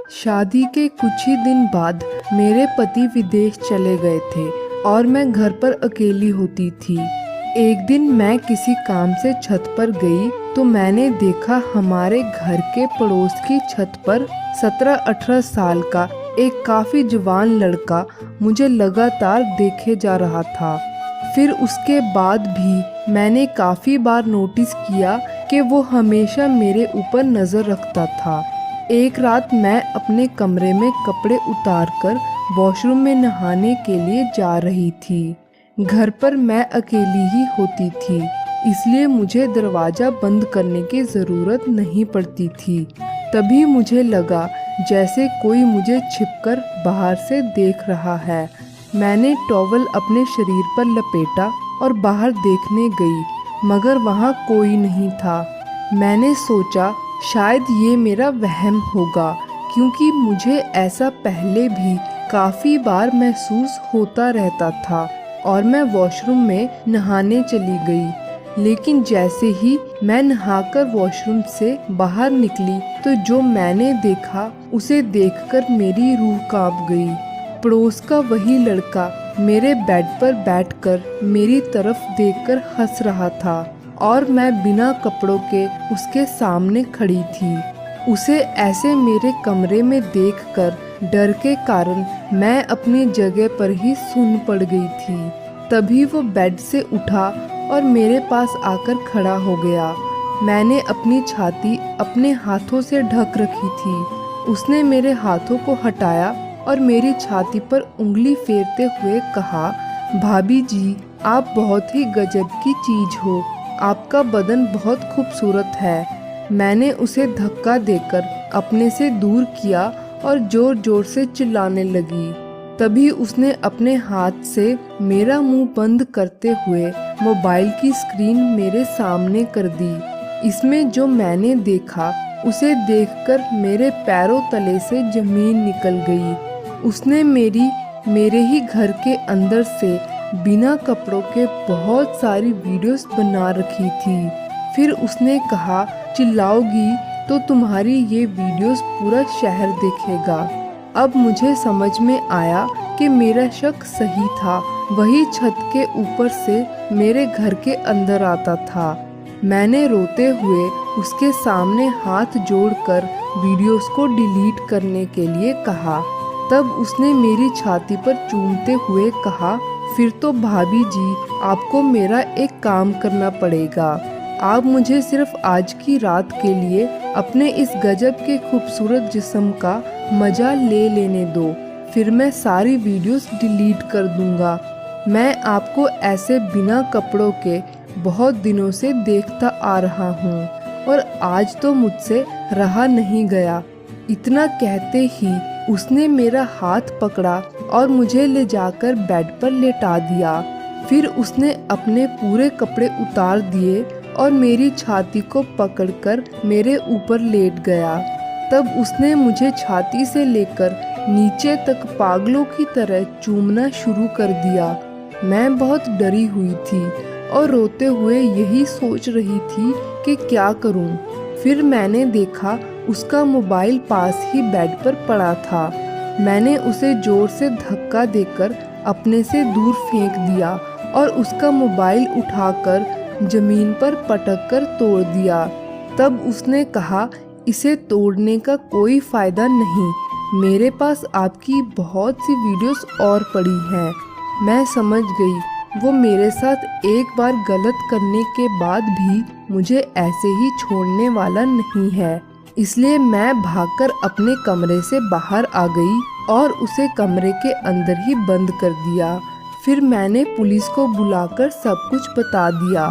शादी के कुछ ही दिन बाद मेरे पति विदेश चले गए थे और मैं घर पर अकेली होती थी। एक दिन मैं किसी काम से छत पर गई तो मैंने देखा हमारे घर के पड़ोस की छत पर 17-18 साल का एक काफी जवान लड़का मुझे लगातार देखे जा रहा था। फिर उसके बाद भी मैंने काफी बार नोटिस किया कि वो हमेशा मेरे ऊपर नजर रखता था। एक रात मैं अपने कमरे में कपड़े उतारकर वॉशरूम में नहाने के लिए जा रही थी। घर पर मैं अकेली ही होती थी, इसलिए मुझे दरवाज़ा बंद करने की ज़रूरत नहीं पड़ती थी। तभी मुझे लगा जैसे कोई मुझे छिपकर बाहर से देख रहा है। मैंने टॉवल अपने शरीर पर लपेटा और बाहर देखने गई, मगर वहाँ कोई नहीं था। मैंने सोचा शायद ये मेरा वहम होगा, क्योंकि मुझे ऐसा पहले भी काफ़ी बार महसूस होता रहता था और मैं वॉशरूम में नहाने चली गई। लेकिन जैसे ही मैं नहाकर वॉशरूम से बाहर निकली तो जो मैंने देखा उसे देखकर मेरी रूह कांप गई। पड़ोस का वही लड़का मेरे बेड पर बैठकर मेरी तरफ देखकर हंस रहा था और मैं बिना कपड़ों के उसके सामने खड़ी थी। उसे ऐसे मेरे कमरे में देखकर डर के कारण मैं अपनी जगह पर ही सुन्न पड़ गई थी। तभी वो बेड से उठा और मेरे पास आकर खड़ा हो गया। मैंने अपनी छाती अपने हाथों से ढक रखी थी। उसने मेरे हाथों को हटाया और मेरी छाती पर उंगली फेरते हुए कहा, भाभी जी, आप बहुत ही गजब की चीज हो, आपका बदन बहुत खूबसूरत है। मैंने उसे धक्का देकर अपने से दूर किया और जोर जोर से चिल्लाने लगी। तभी उसने अपने हाथ से मेरा मुंह बंद करते हुए मोबाइल की स्क्रीन मेरे सामने कर दी। इसमें जो मैंने देखा उसे देखकर मेरे पैरों तले से जमीन निकल गई। उसने मेरे ही घर के अंदर से बिना कपड़ों के बहुत सारी वीडियोस बना रखी थी। फिर उसने कहा, चिल्लाओगी तो तुम्हारी ये वीडियोस पूरा शहर देखेगा। अब मुझे समझ में आया कि मेरा शक सही था। वही छत के ऊपर से मेरे घर के अंदर आता था। मैंने रोते हुए उसके सामने हाथ जोड़कर वीडियोस को डिलीट करने के लिए कहा। तब उसने मेरी छाती पर चूमते हुए कहा, फिर तो भाभी जी, आपको मेरा एक काम करना पड़ेगा। आप मुझे सिर्फ आज की रात के लिए अपने इस गजब के खूबसूरत जिस्म का मजा लेने दो, फिर मैं सारी वीडियोस डिलीट कर दूंगा। मैं आपको ऐसे बिना कपड़ों के बहुत दिनों से देखता आ रहा हूँ और आज तो मुझसे रहा नहीं गया। इतना कहते ही उसने मेरा हाथ पकड़ा और मुझे ले जाकर बेड पर लेटा दिया। फिर उसने अपने पूरे कपड़े उतार दिए और मेरी छाती को पकड़कर मेरे ऊपर लेट गया। तब उसने मुझे छाती से लेकर नीचे तक पागलों की तरह चूमना शुरू कर दिया। मैं बहुत डरी हुई थी और रोते हुए यही सोच रही थी कि क्या करूं। फिर मैंने देखा उसका मोबाइल पास ही बेड पर पड़ा था। मैंने उसे जोर से धक्का देकर अपने से दूर फेंक दिया और उसका मोबाइल उठाकर जमीन पर पटक कर तोड़ दिया। तब उसने कहा, इसे तोड़ने का कोई फायदा नहीं, मेरे पास आपकी बहुत सी वीडियोस और पड़ी हैं। मैं समझ गई वो मेरे साथ एक बार गलत करने के बाद भी मुझे ऐसे ही छोड़ने वाला नहीं है। इसलिए मैं भागकर अपने कमरे से बाहर आ गई और उसे कमरे के अंदर ही बंद कर दिया। फिर मैंने पुलिस को बुलाकर सब कुछ बता दिया।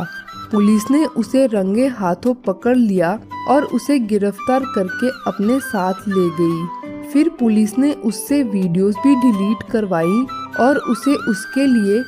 पुलिस ने उसे रंगे हाथों पकड़ लिया और उसे गिरफ्तार करके अपने साथ ले गई। फिर पुलिस ने उससे वीडियोस भी डिलीट करवाई और उसे उसके लिए